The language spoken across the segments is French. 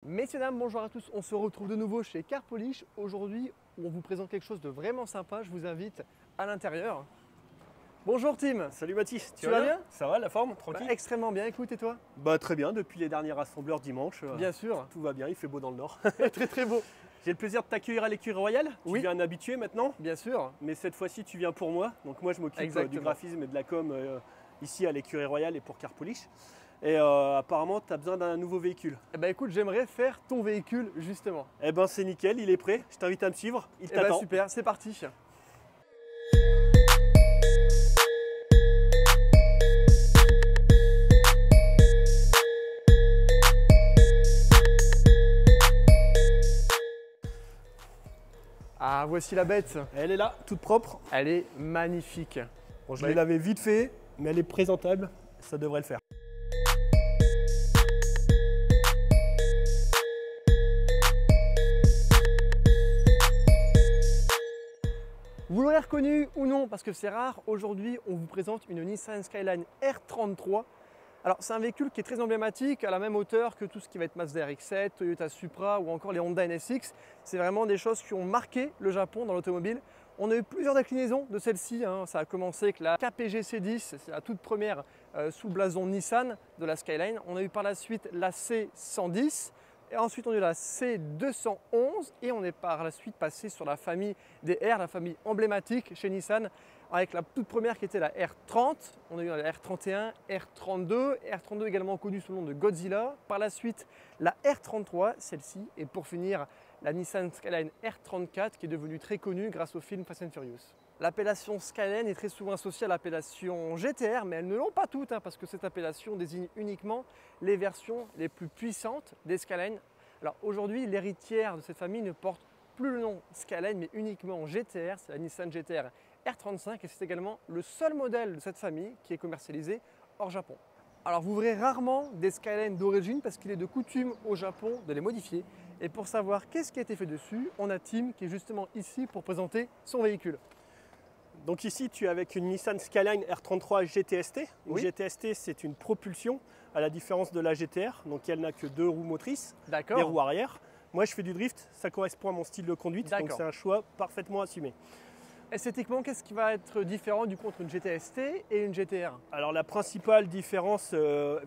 Messieurs, dames, bonjour à tous. On se retrouve de nouveau chez Car Polish. Aujourd'hui, on vous présente quelque chose de vraiment sympa. Je vous invite à l'intérieur. Bonjour Tim. Salut Mathis, Tu vas bien? Ça va, la forme, tranquille? Extrêmement bien. Écoute, et toi? Très bien, depuis les derniers rassembleurs dimanche. Bien sûr. Tout va bien, il fait beau dans le nord. Très très beau. J'ai le plaisir de t'accueillir à l'écurie royale. Tu Oui. viens un habitué maintenant, Bien sûr. mais cette fois-ci tu viens pour moi. Donc moi je m'occupe Exactement. du graphisme et de la com ici à l'écurie royale et pour Car Polish. Et apparemment tu as besoin d'un nouveau véhicule. Eh ben écoute, j'aimerais faire ton véhicule justement. Eh ben c'est nickel, il est prêt, je t'invite à me suivre, il Eh ben t'attend. super, c'est parti. Ah, voici la bête. Elle est là, toute propre. Elle est magnifique. Bon, je l'ai lavé vite fait, mais elle est présentable, ça devrait le faire. Vous l'aurez reconnu ou non, parce que c'est rare, aujourd'hui on vous présente une Nissan Skyline R33. Alors c'est un véhicule qui est très emblématique, à la même hauteur que tout ce qui va être Mazda RX-7, Toyota Supra ou encore les Honda NSX. C'est vraiment des choses qui ont marqué le Japon dans l'automobile. On a eu plusieurs déclinaisons de celle-ci, Ça a commencé avec la KPG C10, c'est la toute première sous le blason Nissan de la Skyline. On a eu par la suite la C110. Et ensuite, on a eu la C211 et on est par la suite passé sur la famille des R, la famille emblématique chez Nissan, avec la toute première qui était la R30. On a eu la R31, R32, R32 également connue sous le nom de Godzilla. Par la suite, la R33, celle-ci, et pour finir, la Nissan Skyline R34 qui est devenue très connue grâce au film Fast and Furious. L'appellation Skyline est très souvent associée à l'appellation GTR, mais elles ne l'ont pas toutes, parce que cette appellation désigne uniquement les versions les plus puissantes des Skyline. Alors aujourd'hui, l'héritière de cette famille ne porte plus le nom Skyline, mais uniquement GTR, c'est la Nissan GTR R35 et c'est également le seul modèle de cette famille qui est commercialisé hors Japon. Alors vous verrez rarement des Skyline d'origine parce qu'il est de coutume au Japon de les modifier. Et pour savoir qu'est-ce qui a été fait dessus, on a Tim qui est justement ici pour présenter son véhicule. Donc ici, tu es avec une Nissan Skyline R33 GTST. Une Oui. GTST, c'est une propulsion, à la différence de la GTR. Donc elle n'a que 2 roues motrices, des D'accord. roues arrière. Moi, je fais du drift, ça correspond à mon style de conduite, donc D'accord. c'est un choix parfaitement assumé. Esthétiquement, qu'est-ce qui va être différent du coup entre une GTST et une GTR? Alors la principale différence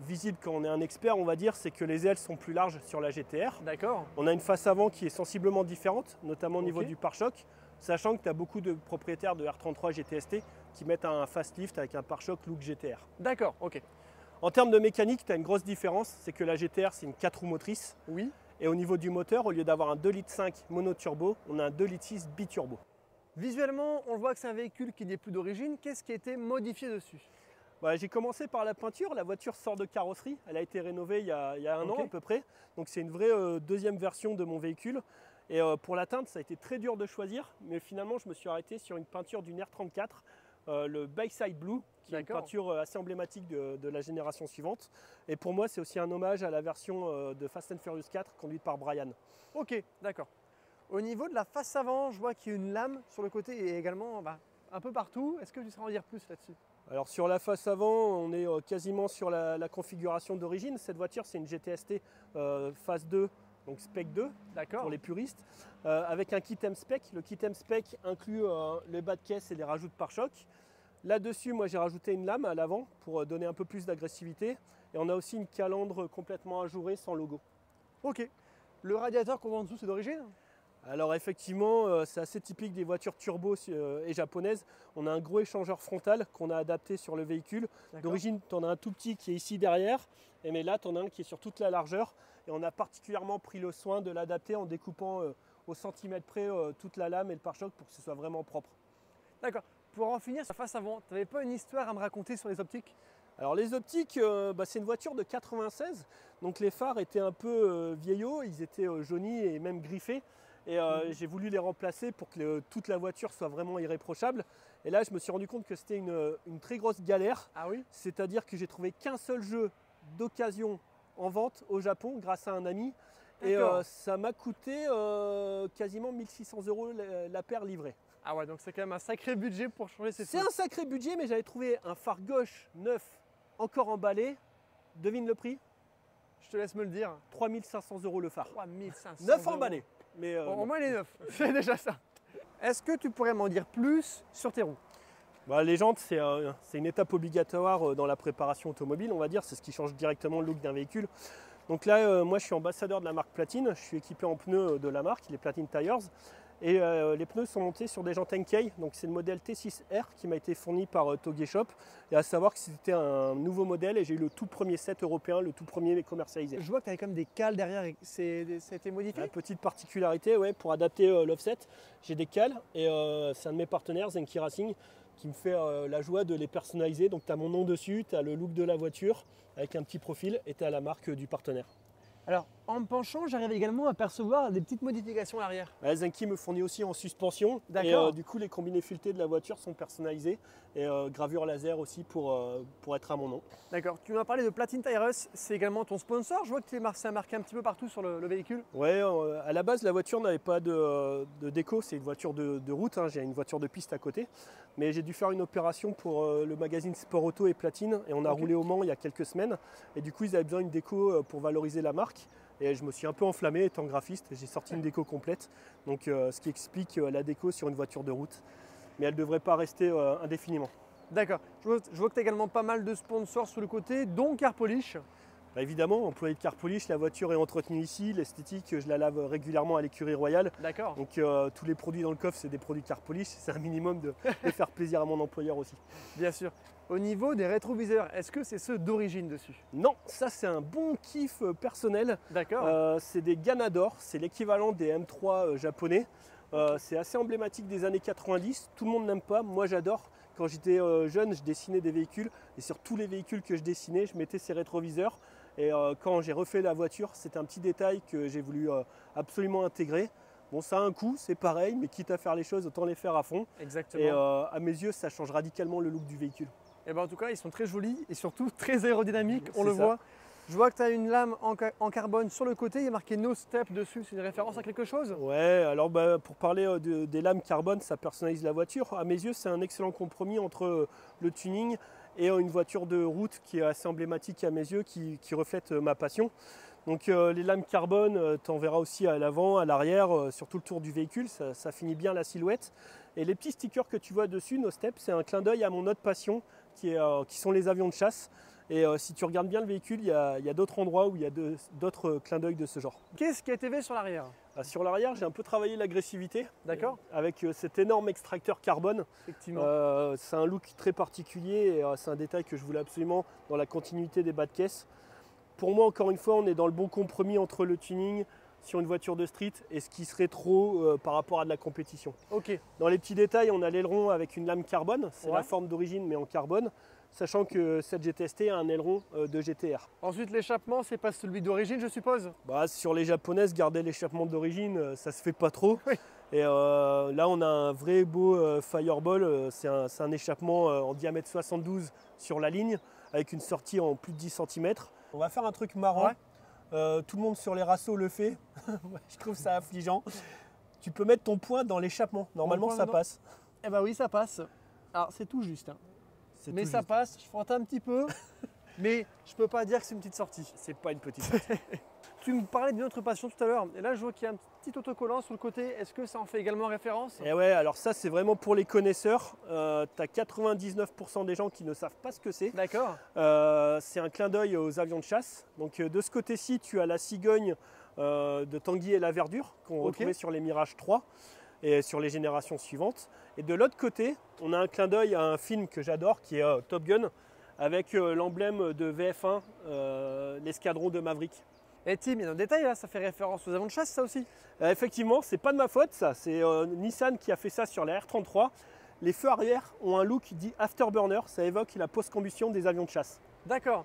visible quand on est un expert, on va dire, c'est que les ailes sont plus larges sur la GTR. D'accord. On a une face avant qui est sensiblement différente, notamment au niveau Ok. du pare-choc, sachant que tu as beaucoup de propriétaires de R33 GTST qui mettent un facelift avec un pare-choc look GTR. D'accord, ok. En termes de mécanique, tu as une grosse différence, c'est que la GTR c'est une 4 roues motrices Oui. et au niveau du moteur, au lieu d'avoir un 2,5 litres monoturbo, on a un 2,6 litres biturbo. Visuellement, on voit que c'est un véhicule qui n'est plus d'origine. Qu'est-ce qui a été modifié dessus? J'ai commencé par la peinture, la voiture sort de carrosserie, elle a été rénovée il y a un Ok. an à peu près, donc c'est une vraie deuxième version de mon véhicule. Et pour la teinte, ça a été très dur de choisir, mais finalement je me suis arrêté sur une peinture d'une R34, le Bayside Blue, qui est une D'accord. peinture assez emblématique de la génération suivante. Et pour moi, c'est aussi un hommage à la version de Fast and Furious 4 conduite par Brian. Ok, d'accord. Au niveau de la face avant, je vois qu'il y a une lame sur le côté et également un peu partout. Est-ce que tu saurais en dire plus là-dessus? Alors sur la face avant, on est quasiment sur la configuration d'origine. Cette voiture, c'est une GTST phase 2, donc Spec 2 D'accord. pour les puristes, avec un kit M-Spec. Le kit M-Spec inclut les bas de caisse et les rajouts de pare-choc. Là-dessus, moi j'ai rajouté une lame à l'avant pour donner un peu plus d'agressivité. Et on a aussi une calandre complètement ajourée sans logo. Ok. Le radiateur qu'on voit en dessous, c'est d'origine? Alors effectivement, c'est assez typique des voitures turbo et japonaises. On a un gros échangeur frontal qu'on a adapté sur le véhicule. D'accord. D'origine, tu en as un tout petit qui est ici derrière, mais là, tu en as un qui est sur toute la largeur. Et on a particulièrement pris le soin de l'adapter en découpant au centimètre près toute la lame et le pare-choc pour que ce soit vraiment propre. D'accord. Pour en finir sur la face avant, tu n'avais pas une histoire à me raconter sur les optiques? Alors les optiques, c'est une voiture de 96, donc les phares étaient un peu vieillots, ils étaient jaunis et même griffés. Et j'ai voulu les remplacer pour que toute la voiture soit vraiment irréprochable. Et là, je me suis rendu compte que c'était une très grosse galère. Ah oui? C'est-à-dire que j'ai trouvé qu'un seul jeu d'occasion en vente au Japon grâce à un ami. Et ça m'a coûté quasiment 1 600 € la paire livrée. Ah ouais, donc c'est quand même un sacré budget pour changer ces C'est feux. un sacré budget, mais j'avais trouvé un phare gauche neuf, encore emballé. Devine le prix? Je te laisse me le dire. 3 500 € le phare. 3 500 9 €. emballés. Mais Bon, au moins il est neuf, c'est déjà ça. Est-ce que tu pourrais m'en dire plus sur tes roues? bah, les jantes, c'est une étape obligatoire dans la préparation automobile, on va dire. C'est ce qui change directement le look d'un véhicule. Donc là, moi, je suis ambassadeur de la marque Platine. Je suis équipé en pneus de la marque, les Platine Tires. Et les pneus sont montés sur des jantes Enkei. Donc c'est le modèle T6R qui m'a été fourni par Toge Shop. Et à savoir que c'était un nouveau modèle et j'ai eu le tout premier set européen, le tout premier commercialisé. Je vois que tu avais quand même des cales derrière, c'était modifié? La petite particularité, ouais, pour adapter l'offset, j'ai des cales et c'est un de mes partenaires, Zenki Racing, qui me fait la joie de les personnaliser. Donc tu as mon nom dessus, tu as le look de la voiture avec un petit profil et tu as la marque du partenaire. Alors, en me penchant, j'arrive également à percevoir des petites modifications à l'arrière. Zenki me fournit aussi en suspension. D'accord. Et du coup, les combinés filetés de la voiture sont personnalisés. Et gravure laser aussi pour être à mon nom. D'accord. Tu m'as parlé de Platine Tires, c'est également ton sponsor. Je vois que c'est marqué un petit peu partout sur le véhicule. Ouais, à la base, la voiture n'avait pas de déco. C'est une voiture de route. Hein. J'ai une voiture de piste à côté. Mais j'ai dû faire une opération pour le magazine Sport Auto et Platine. Et on a roulé au Mans il y a quelques semaines. Et du coup, ils avaient besoin d'une déco pour valoriser la marque. Et je me suis un peu enflammé étant graphiste, j'ai sorti une déco complète, donc ce qui explique la déco sur une voiture de route. Mais elle ne devrait pas rester indéfiniment. D'accord. Je vois que tu as également pas mal de sponsors sur le côté, dont Car Polish. Bah évidemment, employé de Car Polish, la voiture est entretenue ici, l'esthétique, je la lave régulièrement à l'écurie Royale. D'accord. Donc tous les produits dans le coffre, c'est des produits Car Polish, c'est un minimum de faire plaisir à mon employeur aussi. Bien sûr. Au niveau des rétroviseurs, est-ce que c'est ceux d'origine dessus? Non, ça c'est un bon kiff personnel. D'accord. C'est des Ganador, c'est l'équivalent des M3 japonais. C'est assez emblématique des années 90, tout le monde n'aime pas, moi j'adore. Quand j'étais jeune, je dessinais des véhicules et sur tous les véhicules que je dessinais, je mettais ces rétroviseurs. Et quand j'ai refait la voiture, c'est un petit détail que j'ai voulu absolument intégrer. Bon, ça a un coût, c'est pareil, mais quitte à faire les choses, autant les faire à fond. Exactement. Et à mes yeux, ça change radicalement le look du véhicule. Et ben en tout cas, ils sont très jolis et surtout très aérodynamiques, on C'est le ça. voit. Je vois que tu as une lame en carbone sur le côté, il y a marqué No Step dessus, c'est une référence à quelque chose? Ouais, alors pour parler des lames carbone, ça personnalise la voiture. À mes yeux, c'est un excellent compromis entre le tuning et une voiture de route qui est assez emblématique à mes yeux, qui reflète ma passion. Donc les lames carbone, tu en verras aussi à l'avant, à l'arrière, sur tout le tour du véhicule, ça finit bien la silhouette. Et les petits stickers que tu vois dessus, No Step, c'est un clin d'œil à mon autre passion, qui sont les avions de chasse. Et si tu regardes bien le véhicule, il y a d'autres endroits où il y a d'autres clins d'œil de ce genre. Qu'est-ce qui a été fait sur l'arrière? Sur l'arrière, j'ai un peu travaillé l'agressivité. D'accord. Avec cet énorme extracteur carbone. Effectivement. C'est un look très particulier et c'est un détail que je voulais absolument dans la continuité des bas de caisse. Pour moi, encore une fois, on est dans le bon compromis entre le tuning sur une voiture de street et ce qui serait trop par rapport à de la compétition. Ok. Dans les petits détails, on a l'aileron avec une lame carbone. C'est Ouais. la forme d'origine mais en carbone. Sachant que cette GTST a un aileron de GTR. Ensuite, l'échappement, c'est pas celui d'origine, je suppose? Bah, sur les japonaises, garder l'échappement d'origine, ça se fait pas trop. Oui. Et là, on a un vrai beau Fireball. C'est un échappement en diamètre 72 sur la ligne, avec une sortie en plus de 10 cm. On va faire un truc marrant. Ouais. Tout le monde sur les rassos le fait. Je trouve ça affligeant. Tu peux mettre ton poing dans l'échappement. Normalement, poing ça dedans. passe. Eh ben oui, ça passe. Alors, c'est tout juste. Hein. C'est Mais tout ça juste. passe, je frotte un petit peu. Mais je peux pas dire que c'est une petite sortie. C'est pas une petite. Tu me parlais d'une autre passion tout à l'heure. Et là, je vois qu'il y a un petit autocollant sur le côté. Est-ce que ça en fait également référence? Et ouais, alors ça, c'est vraiment pour les connaisseurs. Tu as 99% des gens qui ne savent pas ce que c'est. D'accord. C'est un clin d'œil aux avions de chasse. Donc de ce côté-ci, tu as la cigogne de Tanguy et la Verdure qu'on retrouvait sur les Mirage 3 et sur les générations suivantes. Et de l'autre côté, on a un clin d'œil à un film que j'adore qui est Top Gun avec l'emblème de VF1, l'escadron de Maverick. Et Tim, il y a un détail là, ça fait référence aux avions de chasse, ça aussi? Effectivement, c'est pas de ma faute ça, c'est Nissan qui a fait ça sur la R33. Les feux arrière ont un look dit afterburner, ça évoque la post-combustion des avions de chasse. D'accord.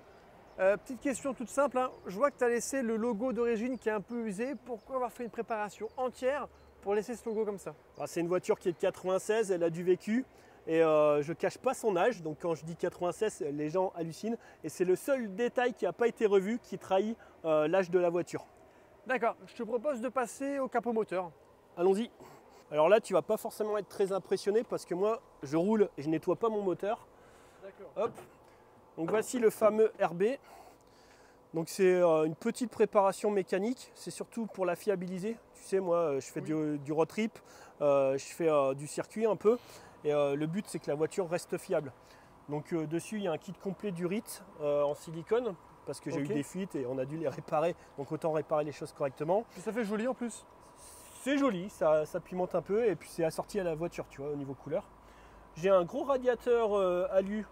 Petite question toute simple, hein. Je vois que tu as laissé le logo d'origine qui est un peu usé. Pourquoi avoir fait une préparation entière pour laisser ce logo comme ça? C'est une voiture qui est de 96, elle a du vécu et je cache pas son âge. Donc quand je dis 96, les gens hallucinent. Et c'est le seul détail qui n'a pas été revu qui trahit l'âge de la voiture. D'accord, je te propose de passer au capot moteur. Allons-y. Alors là, tu vas pas forcément être très impressionné parce que moi, je roule et je nettoie pas mon moteur. D'accord. Hop. Donc voici le fameux RB. Donc c'est une petite préparation mécanique, c'est surtout pour la fiabiliser. Tu sais, moi je fais du road trip, je fais du circuit un peu, et le but c'est que la voiture reste fiable. Donc dessus il y a un kit complet d'Urit en silicone, parce que j'ai eu des fuites et on a dû les réparer, donc autant réparer les choses correctement. Et ça fait joli en plus. C'est joli, ça pimente un peu, et puis c'est assorti à la voiture, tu vois, au niveau couleur. J'ai un gros radiateur alu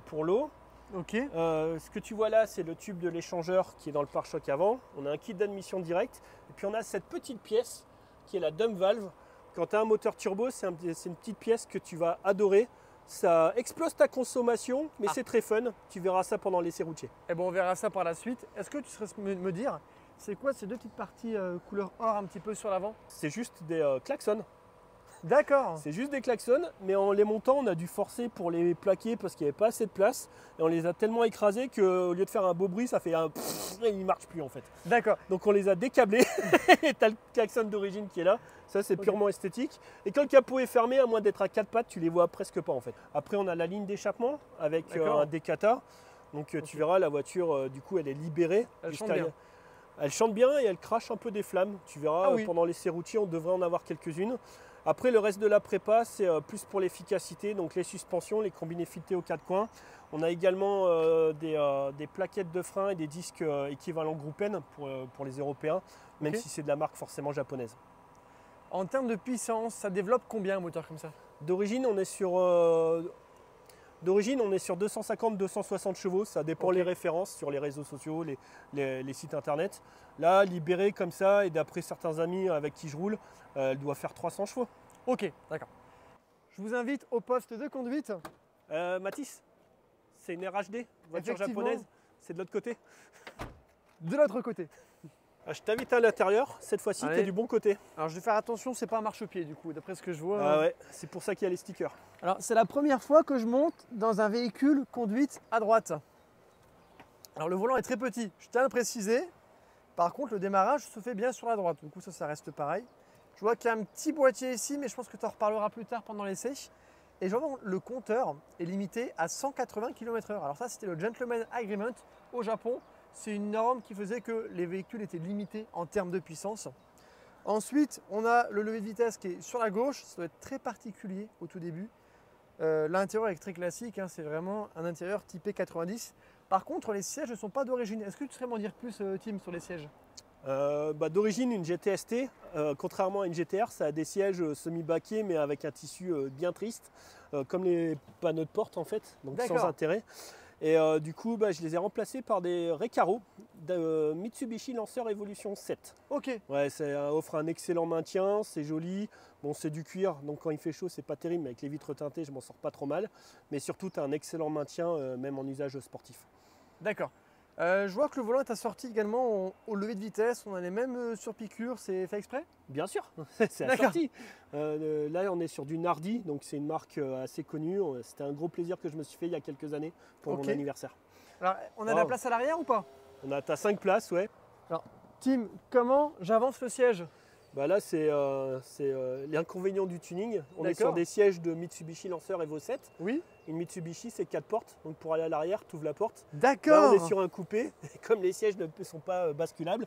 pour l'eau. Ok. Ce que tu vois là, c'est le tube de l'échangeur qui est dans le pare-choc avant. On a un kit d'admission direct. Et puis on a cette petite pièce qui est la dump valve. Quand tu as un moteur turbo, c'est une petite pièce que tu vas adorer. Ça explose ta consommation, mais c'est très fun. Tu verras ça pendant l'essai routier. Et bon, on verra ça par la suite. Est-ce que tu serais me dire, c'est quoi ces deux petites parties couleur or un petit peu sur l'avant? C'est juste des klaxons. D'accord. C'est juste des klaxons, mais en les montant, on a dû forcer pour les plaquer parce qu'il n'y avait pas assez de place. Et on les a tellement écrasés qu'au lieu de faire un beau bruit, ça fait un pfff et il ne marche plus en fait. D'accord. Donc on les a décablés. Et tu as le klaxon d'origine qui est là. Ça, c'est purement esthétique. Et quand le capot est fermé, à moins d'être à quatre pattes, tu les vois presque pas en fait. Après, on a la ligne d'échappement avec un décata. Donc tu verras, la voiture, du coup, elle est libérée. Elle chante bien. Elle chante bien et elle crache un peu des flammes. Tu verras, pendant l'essai routier, on devrait en avoir quelques-unes. Après, le reste de la prépa, c'est plus pour l'efficacité, donc les suspensions, les combinés filetés aux quatre coins. On a également des plaquettes de frein et des disques équivalents Group N pour les Européens, même si c'est de la marque forcément japonaise. En termes de puissance, ça développe combien un moteur comme ça? D'origine, on est sur 250-260 chevaux, ça dépend les références sur les réseaux sociaux, les sites internet. Là, libérée comme ça, et d'après certains amis avec qui je roule, elle doit faire 300 chevaux. Ok, d'accord. Je vous invite au poste de conduite. Mathis, c'est une RHD, voiture japonaise, c'est de l'autre côté. De l'autre côté. Je t'invite à l'intérieur, cette fois-ci, tu es du bon côté. Alors je vais faire attention, c'est pas un marchepied du coup, d'après ce que je vois. Ah ouais, c'est pour ça qu'il y a les stickers. Alors c'est la première fois que je monte dans un véhicule conduite à droite. Alors le volant est très petit, je tiens à le préciser. Par contre le démarrage se fait bien sur la droite, du coup ça reste pareil. Je vois qu'il y a un petit boîtier ici, mais je pense que tu en reparleras plus tard pendant l'essai. Et je vois que le compteur est limité à 180 km/h. Alors ça c'était le Gentleman Agreement au Japon. C'est une norme qui faisait que les véhicules étaient limités en termes de puissance. Ensuite, on a le levier de vitesse qui est sur la gauche. Ça doit être très particulier au tout début. L'intérieur est très classique, hein, c'est vraiment un intérieur typé 90. Par contre, les sièges ne sont pas d'origine. Est-ce que tu saurais m'en dire plus, Tim, sur les sièges? D'origine, une GTST, contrairement à une GTR, ça a des sièges semi-baquets mais avec un tissu bien triste, comme les panneaux de porte en fait, donc sans intérêt. Et du coup, je les ai remplacés par des Recaro de Mitsubishi Lancer Evolution 7. Ok. Ouais, ça offre un excellent maintien, c'est joli. Bon, c'est du cuir, donc quand il fait chaud, c'est pas terrible, mais avec les vitres teintées, je m'en sors pas trop mal. Mais surtout, tu as un excellent maintien, même en usage sportif. D'accord. Je vois que le volant est assorti également au levier de vitesse. On a les mêmes surpiqûres, c'est fait exprès? Bien sûr, c'est assorti. Là, on est sur du Nardi, donc c'est une marque assez connue. C'était un gros plaisir que je me suis fait il y a quelques années pour mon anniversaire. Alors, on a de la place à l'arrière ou pas? T'as 5 places, ouais. Alors, Tim, comment j'avance le siège? Là, c'est l'inconvénient du tuning. On est sur des sièges de Mitsubishi Lancer Evo 7. Oui. Une Mitsubishi, c'est 4 portes. Donc pour aller à l'arrière, tu ouvres la porte. D'accord. Là, on est sur un coupé. Et comme les sièges ne sont pas basculables,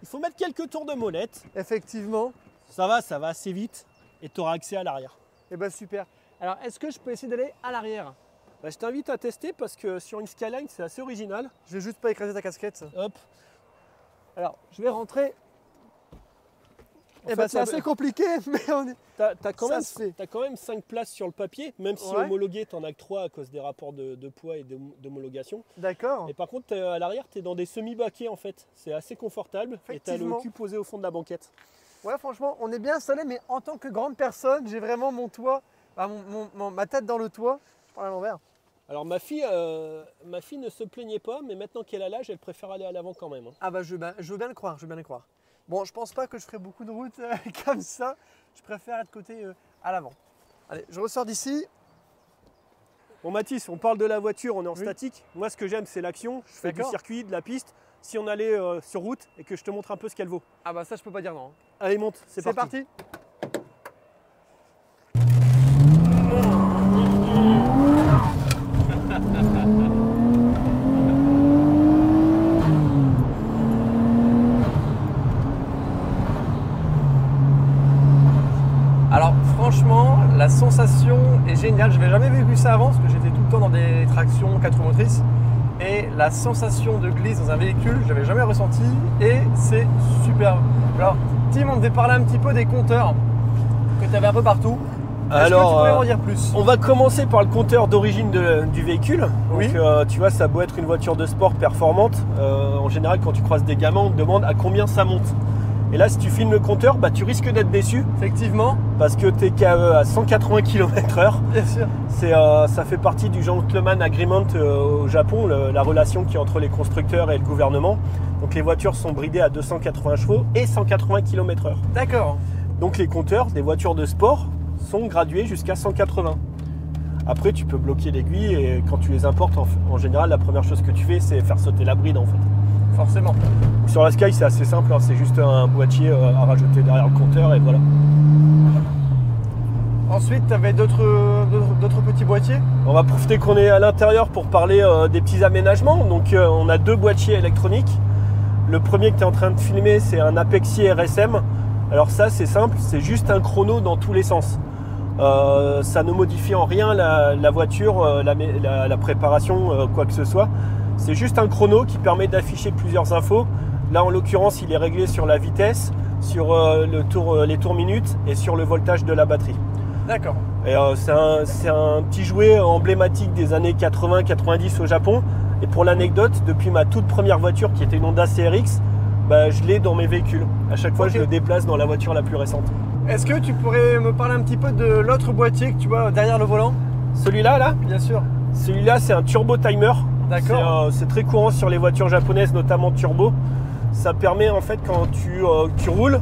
il faut mettre quelques tours de molette. Effectivement. Ça va assez vite. Et tu auras accès à l'arrière. Eh bien, super. Alors, est-ce que je peux essayer d'aller à l'arrière? Je t'invite à tester parce que sur une Skyline, c'est assez original. Je vais juste pas écraser ta casquette. Hop. Alors, je vais rentrer. C'est assez compliqué, mais on est. T'as quand même 5 places sur le papier, même si homologué, t'en as que 3 à cause des rapports de poids et d'homologation. D'accord. Et par contre, à l'arrière, tu es dans des semi-baquets en fait. C'est assez confortable et tu as le cul posé au fond de la banquette. Ouais, franchement, on est bien installé, mais en tant que grande personne, j'ai vraiment mon toit, ma tête dans le toit. Je parle à l'envers. Alors ma fille ne se plaignait pas, mais maintenant qu'elle a l'âge, elle préfère aller à l'avant quand même. Ah je veux bien le croire, Bon, je pense pas que je ferai beaucoup de route comme ça. Je préfère être côté à l'avant. Allez, je ressors d'ici. Bon Mathis, on parle de la voiture, on est en statique. Moi, ce que j'aime, c'est l'action. Je fais du circuit, de la piste. Si on allait sur route et que je te montre un peu ce qu'elle vaut. Ah ça, je peux pas dire non. Allez, monte, c'est parti. C'est parti. franchement, la sensation est géniale. Je n'avais jamais vécu ça avant parce que j'étais tout le temps dans des tractions 4 roues motrices. Et la sensation de glisse dans un véhicule, je l'avais jamais ressenti et c'est superbe. Alors, Tim, on devait parler un petit peu des compteurs que tu avais un peu partout. Est-ce que tu pourrais en dire plus? On va commencer par le compteur d'origine du véhicule. Oui. Donc, tu vois, ça a beau être une voiture de sport performante. En général, quand tu croises des gamins, on te demande à combien ça monte. Et là, si tu filmes le compteur, bah, tu risques d'être déçu. Effectivement. Parce que tu es qu'à 180 km/h. Bien sûr. Ça fait partie du Gentleman Agreement au Japon, la relation qui est entre les constructeurs et le gouvernement. Donc les voitures sont bridées à 280 chevaux et 180 km/h. D'accord. Donc les compteurs des voitures de sport sont gradués jusqu'à 180. Après, tu peux bloquer l'aiguille et quand tu les importes, en général, la première chose que tu fais, c'est faire sauter la bride en fait. Forcément. Sur la Sky, c'est assez simple, hein, c'est juste un boîtier à rajouter derrière le compteur et voilà. Ensuite, tu avais d'autres petits boîtiers? On va profiter qu'on est à l'intérieur pour parler des petits aménagements. Donc on a 2 boîtiers électroniques. Le premier que tu es en train de filmer, c'est un Apexier RSM. Alors ça, c'est simple, c'est juste un chrono dans tous les sens. Ça ne modifie en rien la voiture, la préparation, quoi que ce soit. C'est juste un chrono qui permet d'afficher plusieurs infos. Là, en l'occurrence, il est réglé sur la vitesse, sur les tours minutes et sur le voltage de la batterie. D'accord. Et c'est un petit jouet emblématique des années 80-90 au Japon. Et pour l'anecdote, depuis ma toute première voiture qui était une Honda CRX, bah, je l'ai dans mes véhicules. À chaque fois, je le déplace dans la voiture la plus récente. Est-ce que tu pourrais me parler un petit peu de l'autre boîtier que tu vois derrière le volant? Celui-là, là, Bien sûr. celui-là, c'est un turbo timer. D'accord. C'est très courant sur les voitures japonaises, notamment turbo. Ça permet en fait quand tu roules,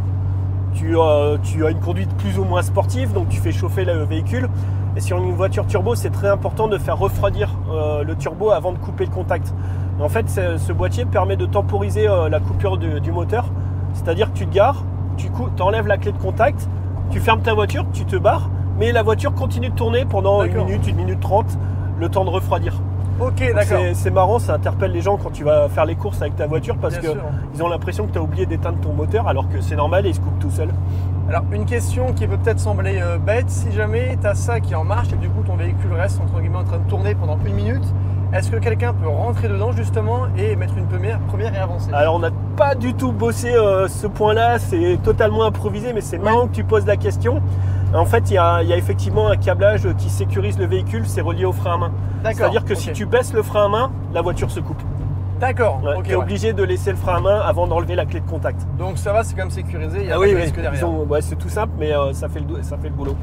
tu as une conduite plus ou moins sportive, donc tu fais chauffer le véhicule. Et sur une voiture turbo, c'est très important de faire refroidir le turbo avant de couper le contact. Et en fait, ce boîtier permet de temporiser la coupure du moteur. C'est-à-dire que tu te gares, tu enlèves la clé de contact, tu fermes ta voiture, tu te barres, mais la voiture continue de tourner pendant 1 minute 30, le temps de refroidir. Ok, d'accord. C'est marrant, ça interpelle les gens quand tu vas faire les courses avec ta voiture parce qu'ils ont l'impression que tu as oublié d'éteindre ton moteur alors que c'est normal et il se coupe tout seul. Alors, une question qui peut peut-être sembler bête, si jamais tu as ça qui est en marche et du coup ton véhicule reste entre guillemets en train de tourner pendant 1 minute, est-ce que quelqu'un peut rentrer dedans justement et mettre une première et avancer? Alors, on n'a pas du tout bossé ce point-là, c'est totalement improvisé, mais c'est marrant que tu poses la question. En fait, il y a effectivement un câblage qui sécurise le véhicule, c'est relié au frein à main. C'est-à-dire que si tu baisses le frein à main, la voiture se coupe. D'accord. Tu es obligé de laisser le frein à main avant d'enlever la clé de contact. Donc ça va, c'est quand même sécurisé, il y a pas de risque derrière. C'est tout simple, mais ça fait le boulot.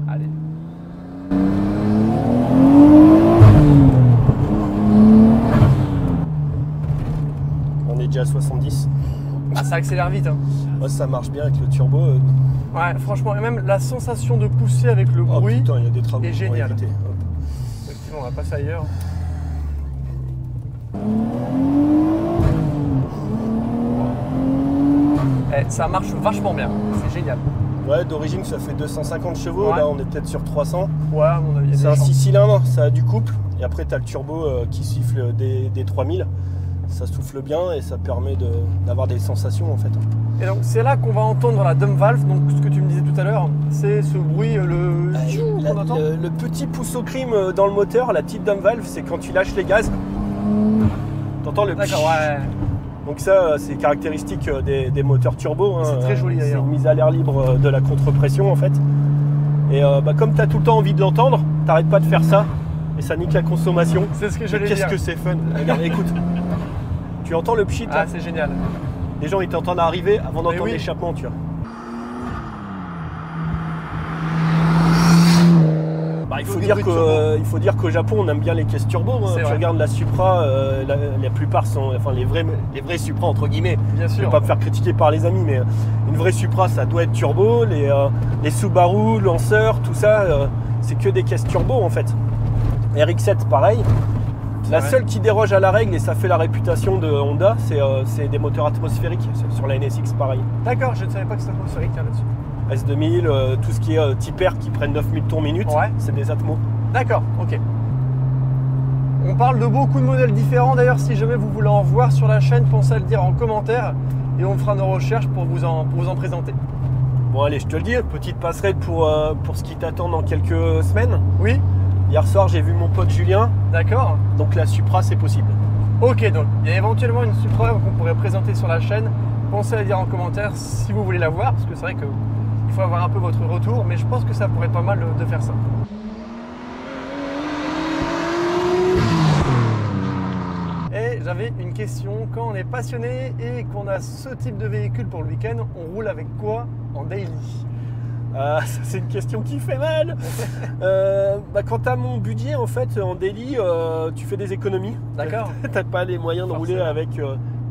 Allez. On est déjà à 70. Ah, ça accélère vite. Hein. Ça marche bien avec le turbo. Ouais, franchement, et même la sensation de pousser avec le bruit putain, il y a des travaux est génial. Hop. Effectivement, on va passer ailleurs. Ça marche vachement bien, c'est génial. Ouais, d'origine ça fait 250 chevaux, Ouais. là on est peut-être sur 300. Ouais, à mon avis. C'est un 6 cylindres, ça a du couple. Et après tu as le turbo qui siffle des 3000. Ça souffle bien et ça permet d'avoir des sensations en fait. Et donc c'est là qu'on va entendre la dump valve, donc ce que tu me disais tout à l'heure, c'est ce bruit, qu'on entend. Le petit pouce au crime dans le moteur, la petite dump valve, c'est quand tu lâches les gaz. T'entends le D'accord, ouais. Donc ça, c'est caractéristique des moteurs turbo. Hein. C'est très joli C'est d'ailleurs. une mise à l'air libre de la contre-pression en fait. Et comme tu as tout le temps envie de l'entendre, t'arrêtes pas de faire ça et ça nique la consommation. C'est ce que j'allais dire. Qu'est-ce que c'est fun. Regarde, écoute. Tu entends le pchit là? Ah, c'est génial. Les gens ils t'entendent arriver avant d'entendre l'échappement, tu vois. Bah, il faut dire qu'au Japon on aime bien les caisses turbo. Hein. Tu regardes la Supra, la plupart sont, enfin les vrais Supra entre guillemets. Bien sûr. Je ne vais pas me faire critiquer par les amis, mais une vraie Supra ça doit être turbo. Les Subaru, Lancer, tout ça, c'est que des caisses turbo en fait. RX-7 pareil. La seule qui déroge à la règle, et ça fait la réputation de Honda, c'est des moteurs atmosphériques. Sur la NSX pareil. D'accord, je ne savais pas que c'était atmosphérique là-dessus. S2000, tout ce qui est type R qui prennent 9000 tours minute, c'est des atmos. D'accord, ok. On parle de beaucoup de modèles différents. D'ailleurs, si jamais vous voulez en voir sur la chaîne, pensez à le dire en commentaire et on fera nos recherches pour vous en présenter. Bon allez, je te le dis, petite passerelle pour ce qui t'attend dans quelques semaines. Oui, Hier soir, j'ai vu mon pote Julien, d'accord. donc la Supra, c'est possible. Ok, donc il y a éventuellement une Supra qu'on pourrait présenter sur la chaîne. Pensez à le dire en commentaire si vous voulez la voir, parce que c'est vrai qu'il faut avoir un peu votre retour, mais je pense que ça pourrait être pas mal de faire ça. Et j'avais une question, quand on est passionné et qu'on a ce type de véhicule pour le week-end, on roule avec quoi en daily? Ça, c'est une question qui fait mal. Quant à mon budget, en fait, en daily, tu fais des économies. D'accord. T'as pas les moyens de rouler avec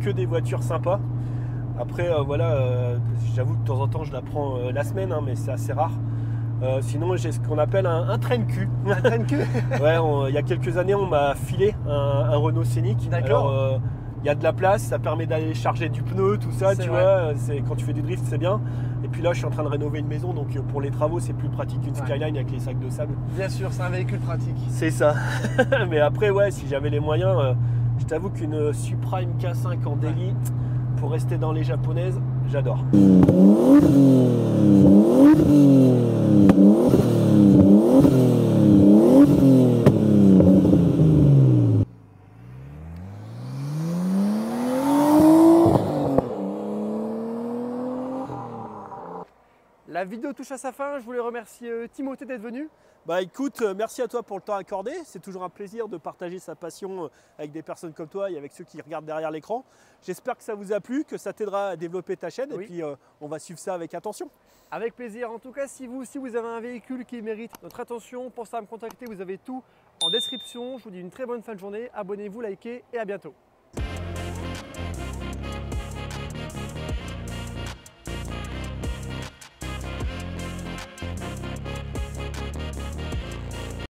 que des voitures sympas. Après, j'avoue que de temps en temps, je la prends la semaine, hein, mais c'est assez rare. Sinon, j'ai ce qu'on appelle un train de cul. Un train de cul. Ouais, il y a quelques années, on m'a filé un Renault Scénic. D'accord. Alors, il y a de la place, ça permet d'aller charger du pneu, tout ça, tu vois. Quand tu fais du drift, c'est bien. Et puis là, je suis en train de rénover une maison, donc pour les travaux, c'est plus pratique qu'une Skyline avec les sacs de sable. Bien sûr, c'est un véhicule pratique. C'est ça. Mais après, ouais, si j'avais les moyens, je t'avoue qu'une Supra MK5 en daily, pour rester dans les japonaises, j'adore. La vidéo touche à sa fin, je voulais remercier Timothée d'être venu. Bah écoute, merci à toi pour le temps accordé. C'est toujours un plaisir de partager sa passion avec des personnes comme toi et avec ceux qui regardent derrière l'écran. J'espère que ça vous a plu, que ça t'aidera à développer ta chaîne et puis on va suivre ça avec attention. Avec plaisir. En tout cas, si vous avez un véhicule qui mérite notre attention, pensez à me contacter, vous avez tout en description. Je vous dis une très bonne fin de journée, abonnez-vous, likez et à bientôt.